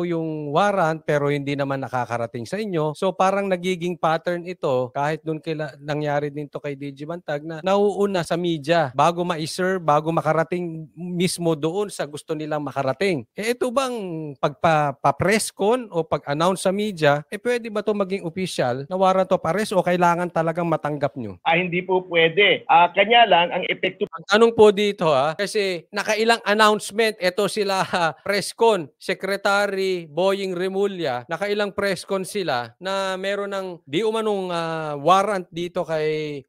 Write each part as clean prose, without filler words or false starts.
yung warrant pero hindi naman nakakarating sa inyo. So parang nagiging pattern ito kahit doon nangyari din to kay DJ Bantag na nauuna sa media bago ma-serve, bago makarating mismo doon sa gusto nilang makarating. Ito bang pagpa-press con o pag-announce sa media, pwede ba to maging official na warrant of arrest o kailangan talagang matanggap nyo? Hindi po pwede. Kanya lang ang epekto. Ang tanong po dito kasi nakailang announcement, ito sila press con, Secretary Boying Remulla, nakailang press con sila na meron ng di umanong warrant dito kay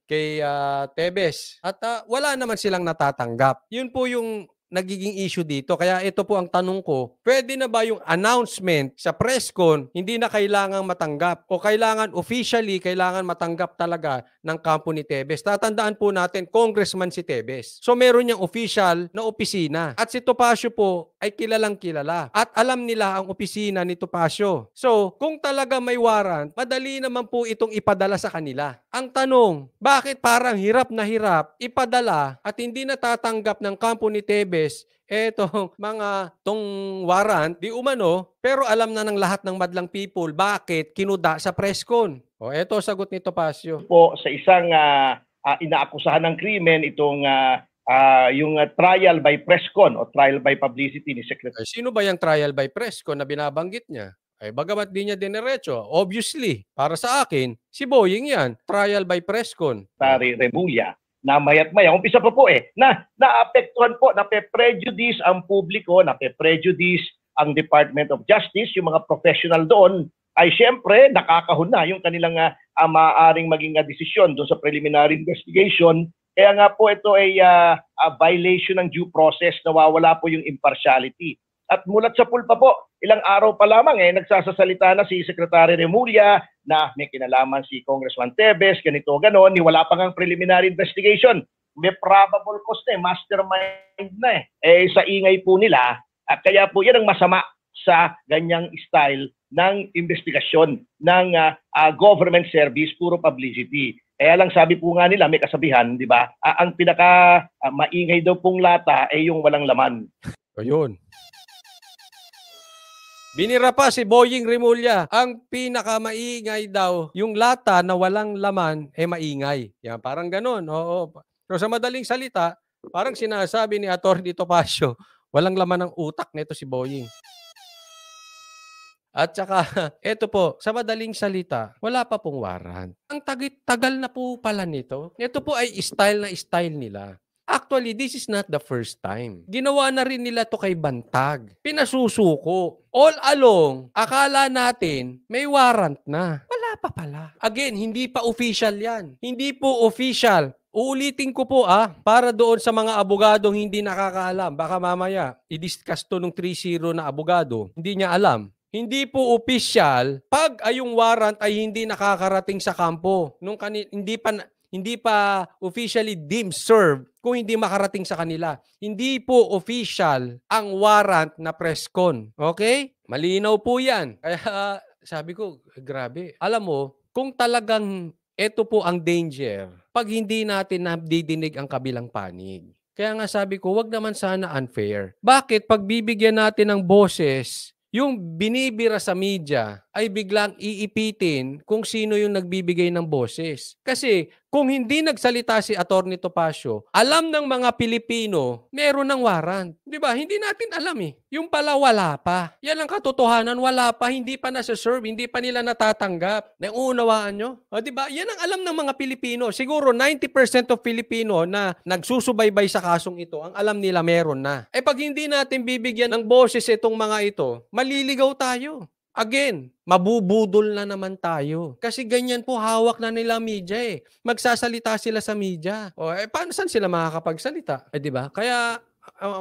Tebes at wala naman silang natatanggap. Yun po yung nagiging issue dito. Kaya ito po ang tanong ko, pwede na ba yung announcement sa press con hindi na kailangang matanggap o kailangan matanggap talaga ng kampo ni Tebes? Tatandaan po natin, congressman si Tebes. So meron niyang official na opisina. At si Topacio po ay kilalang kilala. At alam nila ang opisina ni Topacio. So kung talaga may warrant, madali naman po itong ipadala sa kanila. Ang tanong, bakit parang hirap na hirap ipadala at hindi natatanggap ng kampo ni Tebes etong mga warrant di umano, pero alam na ng lahat ng madlang people bakit kinuda sa press con? O eto sagot ni Topacio. Po sa isang inaakusahan ng krimen itong yung trial by press con o trial by publicity ni Secretary. Sino ba yung trial by press con na binabanggit niya? Bagamat di niya dinerecho, obviously, para sa akin, si Boying yan, trial by press con. Remulla, na mayat-maya, umpisa pa po na naapektuhan po, nape-prejudice ang publiko, nape-prejudice ang Department of Justice, yung mga professional doon, ay siyempre nakakahuna yung kanilang maaaring maging desisyon doon sa preliminary investigation. Kaya nga po ito ay violation ng due process, nawawala po yung impartiality. At mulat sa pulpa po, ilang araw pa lamang nagsasasalita na si Secretary Remulla na may kinalaman si Congressman Tebes, ganito, ganon, wala pa ngang preliminary investigation. May probable cause mastermind na sa ingay po nila. At kaya po yan ang masama sa ganyang style ng investigasyon ng government service, puro publicity. Kaya lang sabi po nga nila, may kasabihan, di ba? Ang pinaka maingay daw pong lata ay yung walang laman. Ayun. Binira pa si Boying Remulla. Ang pinakamaingay daw, yung lata na walang laman, maingay. Yan, parang ganun. Oo. Pero sa madaling salita, parang sinasabi ni Atty. Topacio, walang laman ng utak nito si Boying. At saka, eto po, sa madaling salita, wala pa pong warrant. Ang tagal na po pala nito. Ito po ay style na style nila. Actually, this is not the first time. Ginawa na rin nila to kay Bantag. Pinasusuko. All along, akala natin may warrant na. Wala pa pala. Again, hindi pa official yan. Hindi po official. Uulitin ko po para doon sa mga abogadong hindi nakakaalam. Baka mamaya, i-discuss to nung 3-0 na abogado. Hindi niya alam. Hindi po official pag yung warrant ay hindi nakakarating sa kampo. Hindi pa officially deemed served kung hindi makarating sa kanila. Hindi po official ang warrant na press con. Okay? Malinaw po yan. Kaya sabi ko, grabe. Alam mo, kung talagang ito po ang danger, pag hindi natin nadidinig ang kabilang panig. Kaya nga sabi ko, wag naman sana unfair. Bakit? Pag bibigyan natin ng boses, yung binibira sa media ay biglang iipitin kung sino yung nagbibigay ng boses. Kasi kung hindi nagsalita si Atty. Topacio, alam ng mga Pilipino, meron ng warrant. Di ba? Hindi natin alam Yung pala wala pa. Yan ang katotohanan, wala pa, hindi pa nasa-serve, hindi pa nila natatanggap. Naunawaan nyo? Di ba? Yan ang alam ng mga Pilipino. Siguro 90% of Pilipino na nagsusubaybay sa kasong ito, ang alam nila meron na. Pag hindi natin bibigyan ng boses itong mga ito, maliligaw tayo. Again, mabubudol na naman tayo. Kasi ganyan po hawak na nila media Magsasalita sila sa media. Paano saan sila makakapagsalita? Di ba? Kaya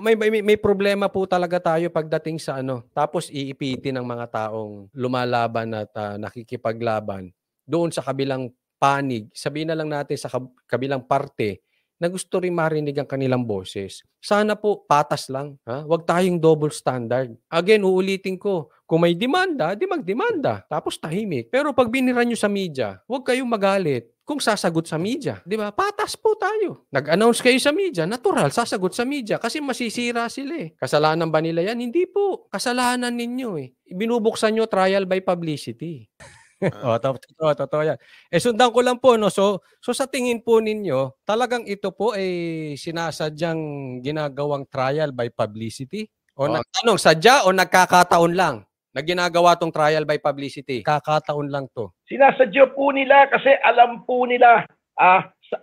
may problema po talaga tayo pagdating sa Tapos iipitin ng mga taong lumalaban at nakikipaglaban doon sa kabilang panig. Sabihin na lang natin sa kabilang parte na gusto rin marinig ang kanilang boses. Sana po patas lang. Huwag tayong double standard. Again, uulitin ko, kung may demanda, di magdemanda. Tapos tahimik. Pero pag binira nyo sa media, huwag kayong magalit. kung sasagot sa media. Di ba? Patas po tayo. Nag-announce kayo sa media, natural, sasagot sa media kasi masisira sila eh. Kasalanan ba nila yan? Hindi po. Kasalanan ninyo eh. Binubuksan nyo trial by publicity. Totoo yan. Sundan ko lang po, no? So sa tingin po ninyo, talagang ito po ay sinasadyang ginagawang trial by publicity? O tanong, sadya o nagkakataon lang na ginagawa tong trial by publicity? Kakataon lang to. Sinasadya po nila kasi alam po nila,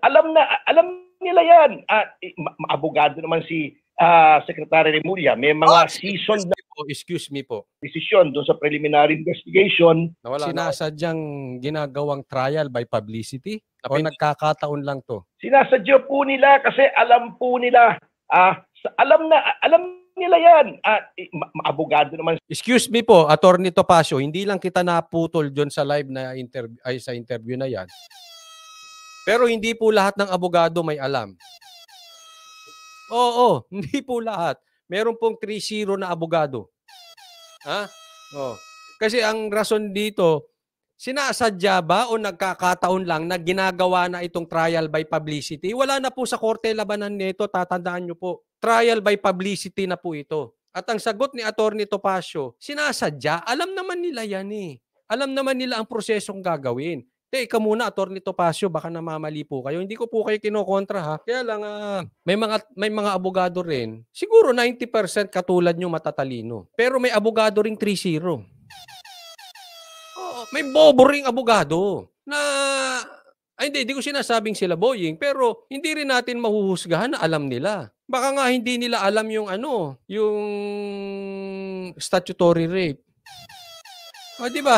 alam nila yan. Abogado naman si Secretary Remulla, may mga seasoned na excuse me po. Desisyon doon sa preliminary investigation. Sinasadyang ginagawang trial by publicity? O nagkakataon lang to? Sinasadya po nila kasi alam po nila, alam nila yan. Abogado naman. Excuse me po, Attorney Topacio, hindi lang kita naputol dyan sa live na sa interview na yan. Pero hindi po lahat ng abogado may alam. Oo, hindi po lahat. Meron pong 3-0 na abogado. Ha? Oh. Kasi ang rason dito, sinasadya ba o nagkakataon lang na ginagawa na itong trial by publicity? Wala na po sa korte labanan nito, tatandaan nyo po. Trial by publicity na po ito. At ang sagot ni Attorney Topacio, sinasadya, alam naman nila yan eh. Alam naman nila ang prosesong gagawin. Ika muna, Attorney Topacio, baka namamali po kayo. Hindi ko po kayo kinokontra ha. Kaya lang, may mga abogado rin. Siguro 90% katulad nyo matatalino. Pero may abogado ring 3-0. May bobo ring abogado na... Ay, hindi ko sinasabing sila boying, pero hindi rin natin mahuhusgahan na alam nila. Baka nga hindi nila alam yung yung statutory rape. O, di ba?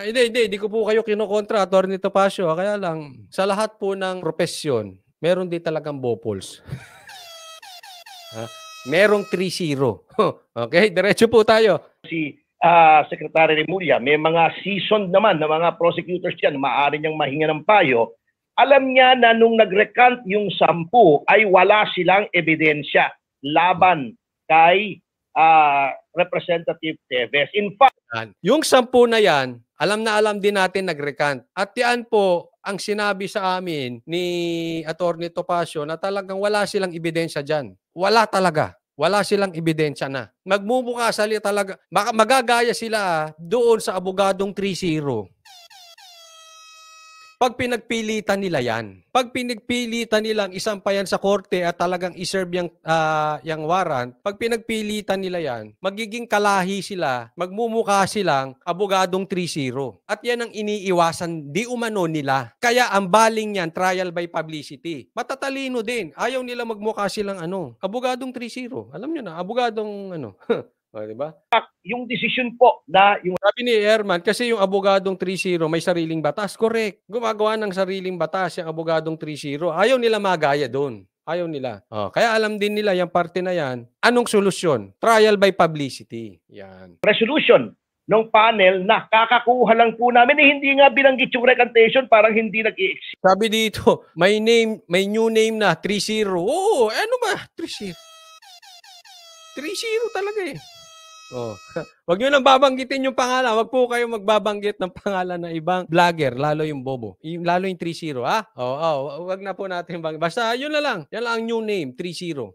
Hindi ko po kayo kinokontra, Attorney Topacio. Kaya lang, sa lahat po ng propesyon, meron din talagang bopols. Merong 3-0. Okay, diretso po tayo. Si Secretary Remulla, may mga seasoned naman na mga prosecutors yan, maaari niyang mahinga ng payo. Alam niya na nung nag-recant yung 10 ay wala silang ebidensya laban kay Representative Teves. In fact, yung 10 na yan, alam din natin nag-recant. At yan po ang sinabi sa amin ni Attorney Topacio na talagang wala silang ebidensya dyan. Wala talaga. Wala silang ebidensya na. Magmumukha sila talaga. Magagaya sila doon sa abogadong 3-0. Pag pinagpilitan nila yan, pag pinagpilitan nilang isampayan sa korte at talagang iserve yung warrant, pag pinagpilitan nila yan, magiging kalahi sila, magmumukha silang abogadong 3-0. At yan ang iniiwasan di umano nila. Kaya ang baling yan, trial by publicity. Matatalino din. Ayaw nila magmukha silang abogadong 3-0. Alam nyo na, abogadong diba? Yung decision po na yung... Sabi ni Herman, kasi yung abogadong 3-0 may sariling batas. Correct. Gumagawa ng sariling batas yung abogadong 3-0. Ayaw nila magaya doon. Ayaw nila. Kaya alam din nila yung parte na yan. Anong solusyon? Trial by publicity. Yan. Resolution ng panel na kakakuha lang po namin. Hindi nga binanggit yung recantation, parang hindi nag-i-exist. Sabi dito, may new name na 3-0. Oo, ano ba? 3-0. 3-0 talaga eh. Wag nyo nang babanggitin yung pangalan. Wag po kayo magbabanggit ng pangalan ng ibang vlogger, lalo yung bobo. Lalo yung 3-0, ha? Wag na po natin basta yun na lang. Yan lang ang new name, 3-0.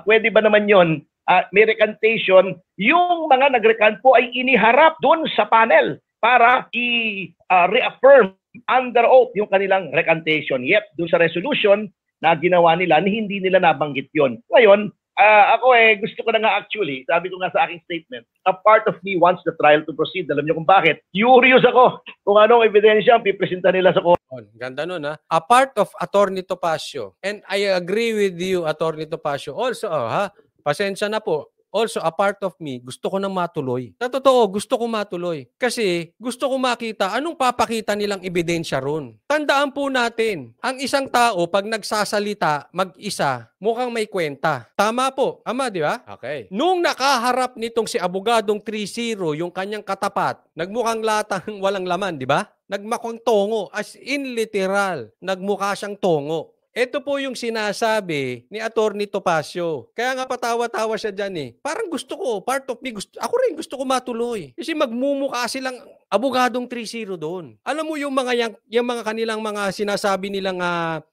Pwede ba naman yun? May recantation. Yung mga nag-recant po ay iniharap doon sa panel para i-reaffirm under oath yung kanilang recantation. Yet, doon sa resolution na ginawa nila, hindi nila nabanggit yun. Ngayon, ako gusto ko na nga actually, sabi ko nga sa aking statement, a part of me wants the trial to proceed. Alam niyo kung bakit? Curious ako kung anong ebidensya ang pipresenta nila sa court. Ganda nun ha. A part of Attorney Topacio, and I agree with you, Attorney Topacio, also, pasensya na po, also a part of me, gusto ko nang matuloy. Sa totoo, gusto ko matuloy. Kasi gusto ko makita anong papakita nilang ebidensya ron. Tandaan po natin, ang isang tao pag nagsasalita mag-isa, mukhang may kwenta. Tama po. Ama, di ba? Okay. Nung nakaharap nitong si abogadong 3-0, yung kanyang katapat, nagmukhang latang walang laman, di ba? Nagmukhang tongo. As in literal, nagmukha siyang tongo. Ito po yung sinasabi ni Attorney Topacio. Kaya nga patawa-tawa siya dyan eh. Parang gusto ko, part of me, ako rin gusto ko matuloy. Kasi magmumukha silang abogadong 3-0 doon. Alam mo yung mga kanilang mga sinasabi nilang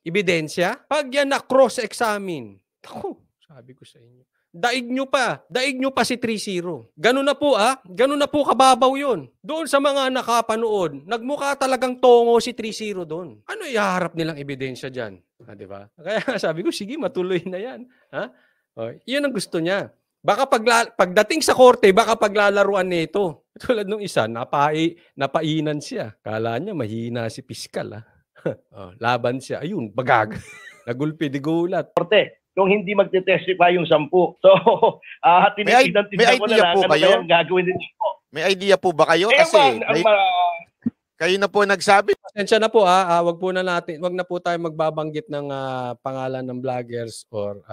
ebidensya, pag yan na cross-examine, ako, sabi ko sa inyo, daig nyo pa si 3-0. Ganun na po ganun na po kababaw yun. Doon sa mga nakapanood, nagmukha talagang tongo si 3-0 doon. Ano ihaharap nilang ebidensya dyan? Di ba? Kaya sabi ko, sige, matuloy na yan. Yun ang gusto niya. Baka pagdating sa korte, baka paglalaruan nito. Tulad nung isa, napainan siya. Kala niya, mahina si piskal. Laban siya. Ayun, bagag. Nagulpi, di gulat. Korte, kung hindi magte-testify yung 10. So, tinitinan ko na lang ano kayang gagawin din po. May idea po ba kayo? Kasi kayo na po nagsabi. Pasensya na po wag na po tayo magbabanggit ng pangalan ng vloggers or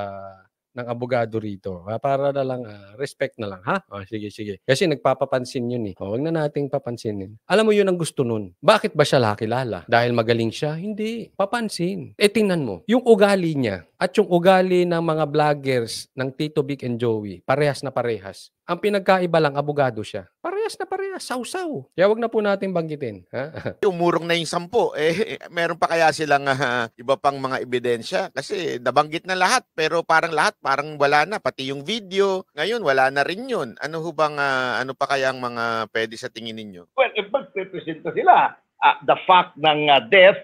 ng abogado rito. Para na lang, respect na lang, ha? Sige. Kasi nagpapapansin yun eh. Wag na nating papansinin. Alam mo yun ang gusto nun. Bakit ba siya kilala? Dahil magaling siya? Hindi. Papansin. Tingnan mo. Yung ugali niya at yung ugali ng mga vloggers ng Tito Vic and Joey, parehas na parehas. Ang pinagkaiba lang, abogado siya. Parehas na parehas. Sausaw. Kaya wag na po natin banggitin. Umurong na yung 10. Meron pa kaya silang iba pang mga ebidensya? Kasi nabanggit na lahat. Pero parang wala na. Pati yung video. Ngayon, wala na rin yun. Ano ho bang, ano pa kaya ang mga pwede sa tingin ninyo? Well, if magpipresenta sila, the fact ng death,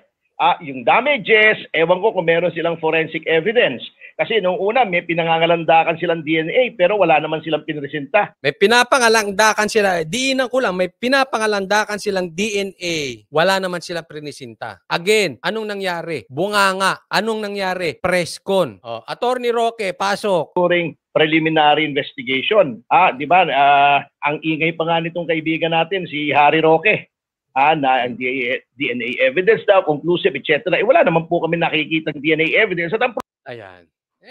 yung damages, ewan ko kung meron silang forensic evidence. Kasi nung una, may pinangangalandakan silang DNA pero wala naman silang pinresenta. May pinapangalandakan sila, may pinapangalandakan silang DNA. Wala naman silang prinisinta. Again, anong nangyari? Bunganga. Anong nangyari? Presscon. Attorney Roque, pasok. During preliminary investigation. Di ba? Ang ingay pa nga nitong kaibigan natin, si Harry Roque. Na ang DNA evidence daw, conclusive, etc. Wala naman po kami nakikita ng DNA evidence. Ayan.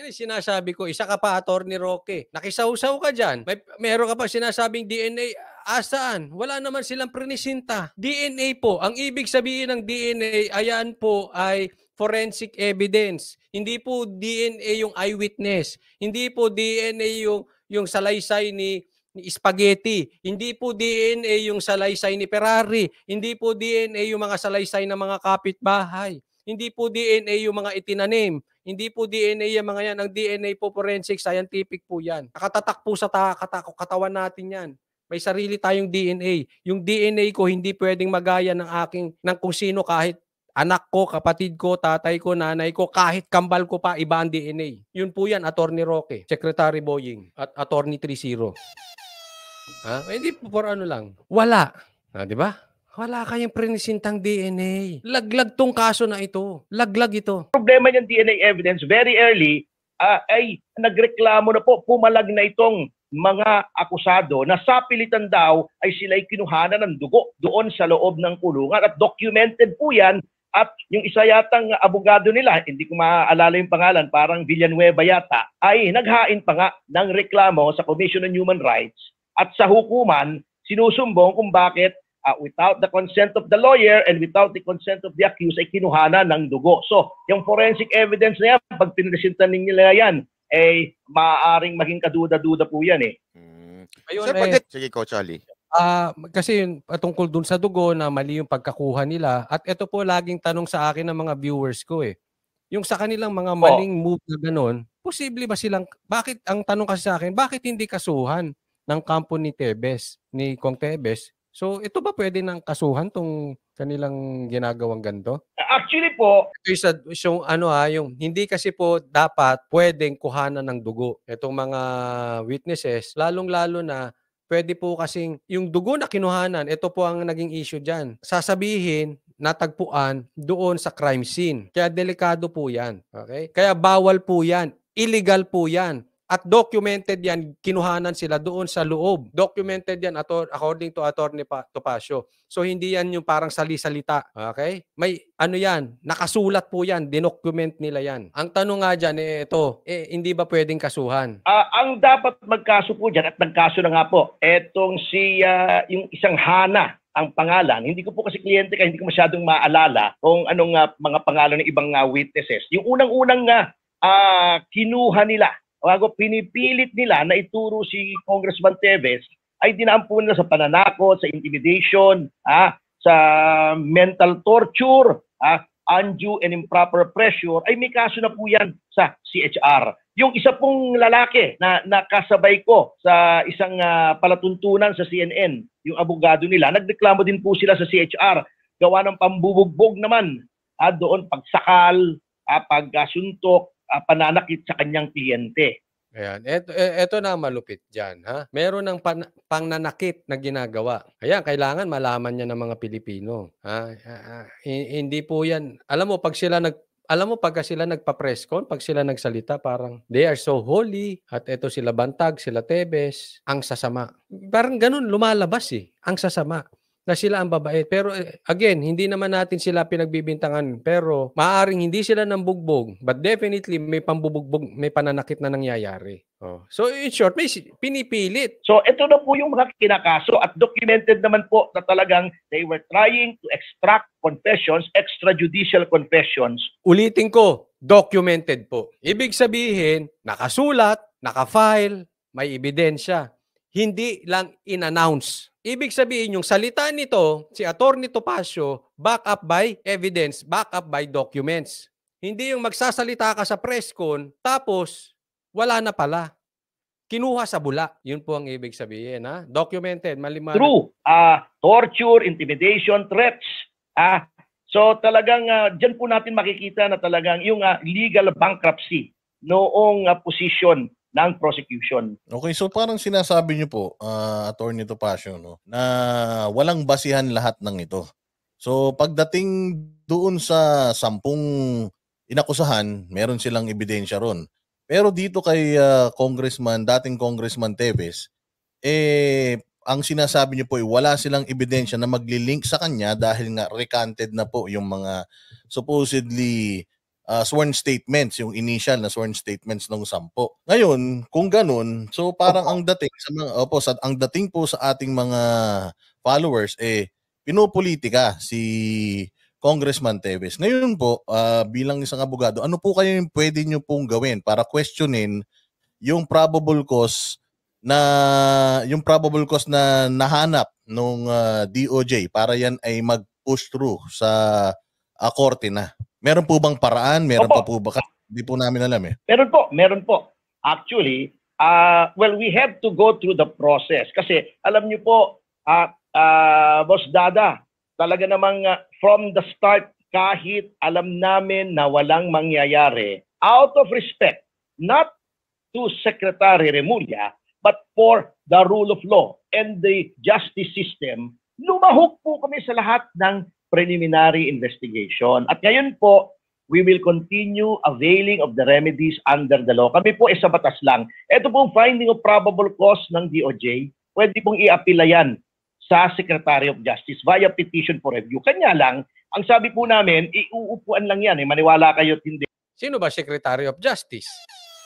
Sinasabi ko, isa ka pa, Attorney Roque. Nakisawsaw ka dyan. Meron ka pa sinasabing DNA. Asaan? Wala naman silang prinisinta. DNA po. Ang ibig sabihin ng DNA, ayan po ay forensic evidence. Hindi po DNA yung eyewitness. Hindi po DNA yung salaysay ni spaghetti. Hindi po DNA yung salaysay ni Ferrari. Hindi po DNA yung mga salaysay ng mga kapitbahay. Hindi po DNA yung mga itinanim. Hindi po DNA yung mga yan. Ang DNA po forensic, scientific po yan. Nakatatak po sa katawan natin yan. May sarili tayong DNA. Yung DNA ko hindi pwedeng magaya ng kung sino, kahit anak ko, kapatid ko, tatay ko, nanay ko, kahit kambal ko pa, iba ang DNA. Yun po yan, Attorney Roque, Secretary Boying, at Attorney 3-0. Hindi po for ano lang. Wala. Di ba? Wala kayong prinisintang DNA. Laglag tong kaso na ito. Laglag ito. Problema ng DNA evidence, very early, ay nagreklamo na po, pumalag na itong mga akusado na sapilitan daw ay sila'y kinuhanan ng dugo doon sa loob ng kulungan. At documented po yan. At yung isa yatang abogado nila, hindi ko maaalala yung pangalan, parang Villanueva yata, ay naghain pa nga ng reklamo sa Commission on Human Rights at sa hukuman, sinusumbong kung bakit without the consent of the lawyer and without the consent of the accused ay kinuhanan ng dugo. So, yung forensic evidence na yan, pag pinresentan nila yan, maaaring maging kaduda-duda po yan eh. Ayun, sige, Coach Ali. Kasi tungkol dun sa dugo na mali yung pagkakuha nila, at ito po laging tanong sa akin ng mga viewers ko yung sa kanilang mga maling move na gano'n, posible ba silang, ang tanong kasi sa akin, bakit hindi kasuhan ng kampo ni Tebes, ni Kong Tebes? So, ito ba pwede ng kasuhan tong kanilang ginagawang ganito? Actually po, yung hindi kasi po dapat pwedeng kuhanan ng dugo. Itong mga witnesses, lalong-lalo na pwede po kasing yung dugo na kinuhanan, ito po ang naging issue dyan. Sasabihin, natagpuan doon sa crime scene. Kaya delikado po yan. Okay? Kaya bawal po yan. Illegal po yan. At documented yan, kinuhanan sila doon sa loob. Documented yan according to Attorney Topacio. So hindi yan yung parang sali-salita. Okay? May yan, nakasulat po yan, dinocument nila yan. Ang tanong nga dyan, hindi ba pwedeng kasuhan? Ang dapat magkaso po dyan, at nagkaso na nga po, etong yung isang Hana, ang pangalan. Hindi ko po kasi kliyente kaya hindi ko masyadong maalala kung anong mga pangalan ng ibang witnesses. Yung unang-unang kinuha nila, pinipilit nila na ituro si Congressman Tebes ay dinaan po nila sa pananakot, sa intimidation, sa mental torture, undue and improper pressure, ay may kaso na po yan sa CHR. Yung isa pong lalaki na nakasabay ko sa isang palatuntunan sa CNN, yung abogado nila, nagreklamo din po sila sa CHR. Gawa ng pambubugbog naman doon, pagsakal, pagsuntok, pananakit sa kanyang kliyente. Ayan. Ito na malupit dyan. Meron ng pangnanakit na ginagawa. Ayan, kailangan malaman niya ng mga Pilipino. Hindi po yan. Alam mo, pagka sila nagpa-press con, pag sila nagsalita, parang they are so holy. At ito sila Bantag, sila Tebes. Ang sasama. Parang ganun, lumalabas Ang sasama. Na sila ang babait. Pero again, hindi naman natin sila pinagbibintangan. Pero maaaring hindi sila nambugbog. But definitely may pambubugbog, may pananakit na nangyayari. So in short, may pinipilit. So ito na po yung mga kinakaso at documented naman po na talagang they were trying to extract confessions, extrajudicial confessions. Ulitin ko, documented po. Ibig sabihin, nakasulat, nakafile, may ebidensya. Hindi lang in-announce. Ibig sabihin, yung salita nito, si Atty. Topacio, back up by evidence, back up by documents. Hindi yung magsasalita ka sa press con, tapos wala na pala. Kinuha sa bula. Yun po ang ibig sabihin. Documented, maliwanag. True. Torture, intimidation, threats. So talagang dyan po natin makikita na talagang yung legal bankruptcy noong position ng prosecution. Okay, so parang sinasabi niyo po, Atty. Topacio, no, na walang basihan lahat ng ito. So pagdating doon sa 10 inakusahan, meron silang ebidensya ron. Pero dito kay dating Congressman Tebes, ang sinasabi niyo po ay wala silang ebidensya na magli-link sa kanya dahil nga recanted na po yung mga supposedly sworn statements, yung initial na sworn statements ng 10. Ngayon, kung ganun, so parang ang dating po sa ating mga followers pinopolitika si Congressman Tebes. Ngayon po, bilang isang abogado, ano po kayo yung pwede nyo pong gawin para questionin yung probable cause na nahanap nung DOJ para yan ay mag-push through sa korte na? Meron po bang paraan? Meron pa po ba? Hindi po namin alam Meron po. Actually, we have to go through the process. Kasi alam niyo po, Boss Dada, talaga namang from the start, kahit alam namin na walang mangyayari, out of respect, not to Secretary Remulla, but for the rule of law and the justice system, lumahok po kami sa lahat ng preliminary investigation. At ngayon po, we will continue availing of the remedies under the law. Kami po sa batas lang. Ito pong finding of probable cause ng DOJ, pwede pong i-apila yan sa Secretary of Justice via petition for review. Kanya lang, ang sabi po namin, iuupuan lang yan. Maniwala kayo at hindi. Sino ba Secretary of Justice?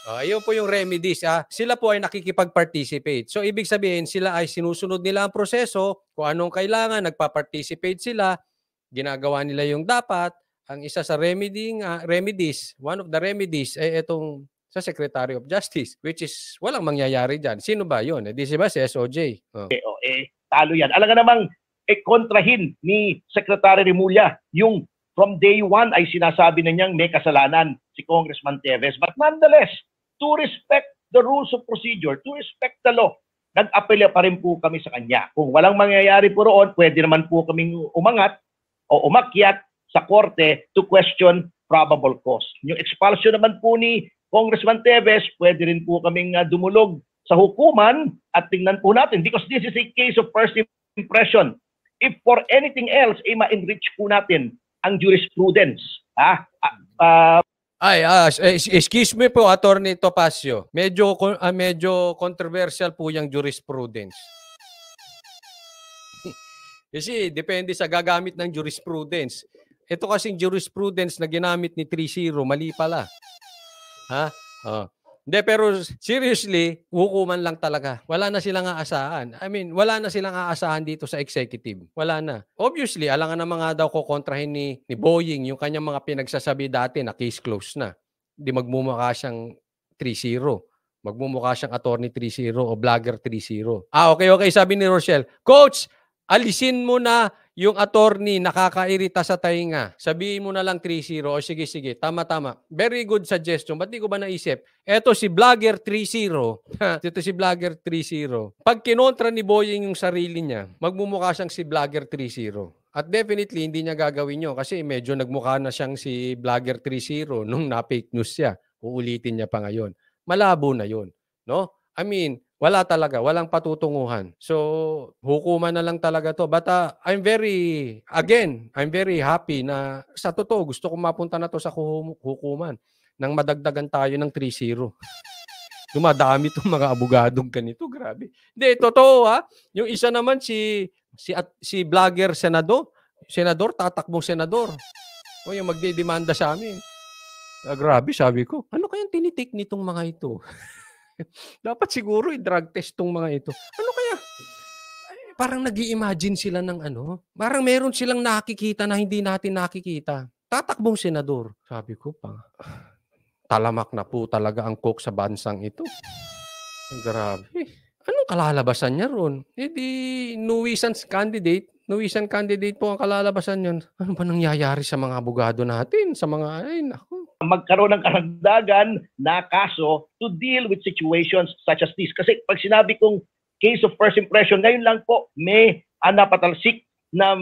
Ayun po yung remedies. Sila po ay nakikipag-participate. So, ibig sabihin, sila ay sinusunod nila ang proseso. Kung anong kailangan, nagpa-participate sila. Ginagawa nila yung dapat. Ang isa sa remedies, one of the remedies, ay itong sa Secretary of Justice, which is walang mangyayari dyan. Sino ba yun? Di ba si SOJ? Talo yan. Alam nga namang kontrahin ni Secretary Remulla yung from day one ay sinasabi na niyang may kasalanan si Congressman Tebes. But nonetheless, to respect the rules of procedure, to respect the law, nag-apela pa rin po kami sa kanya. Kung walang mangyayari po roon, pwede naman po kaming umangat o umakyat sa korte to question probable cause. Yung expulsion naman po ni Congressman Tebes, pwede rin po kaming dumulog sa hukuman at tingnan po natin because this is a case of first impression. If for anything else, ma-enrich po natin ang jurisprudence. Excuse me po, Atty. Topacio. Medyo controversial po yung jurisprudence. Kasi depende sa gagamit ng jurisprudence. Ito kasing jurisprudence na ginamit ni 3-0, mali pala. Hindi, pero seriously, hukuman lang talaga. Wala na silang aasahan. Wala na silang aasahan dito sa executive. Wala na. Obviously, alangan na mga daw kukontrahin ni Boying yung kanyang mga pinagsasabi dati na case closed na. Hindi magmumukha siyang 3-0. Magmumukha siyang attorney 3-0 o vlogger 3-0. Okay. Sabi ni Rochelle, Coach, alisin mo na yung attorney nakakairita sa tainga. Sabihin mo na lang 3-0. O sige. Tama. Very good suggestion. Ba't di ko ba naisip? Eto si vlogger 3-0. Ito si vlogger 3-0. Pag kinontra ni Boying yung sarili niya, magmumukha siyang si vlogger 3-0. At definitely, hindi niya gagawin yun kasi medyo nagmukha na siyang si vlogger 3-0 nung na-fake news siya. Uulitin niya pa ngayon. Malabo na yun. No? I mean, wala talaga. Walang patutunguhan. So, hukuman na lang talaga to. But I'm very happy na sa totoo, gusto ko mapunta na to sa hukuman nang madagdagan tayo ng 3-0. Dumadami itong mga abogadong ganito. Grabe. Hindi, totoo ha. Yung isa naman si vlogger senador, tatakbong senador. O yung magdidemanda sa amin. Grabe, sabi ko. Ano kayang tinitik nitong mga ito? Dapat siguro i-drug test tong mga ito. Ano kaya? Parang nag-i-imagine sila ng ano. Parang meron silang nakikita na hindi natin nakikita. Tatakbong senador. Sabi ko pa, talamak na po talaga ang coke sa bansang ito. Grabe. Anong kalalabasan niya ron? Di nuwisan candidate po ang kalalabasan yun. Ano ba nangyayari sa mga abogado natin? Sa mga, naku. Magkaroon ng karagdagan na kaso to deal with situations such as this. Kasi pag sinabi kong case of first impression, ngayon lang po may napatalsik na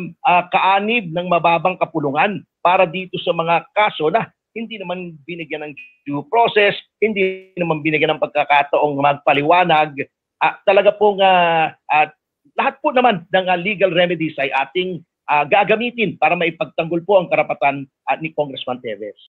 kaanib ng mababang kapulungan para dito sa mga kaso na hindi naman binigyan ng due process, hindi naman binigyan ng pagkakataong magpaliwanag. Talaga pong lahat po naman ng legal remedies ay ating gagamitin para maipagtanggol po ang karapatan ni Congressman Teves.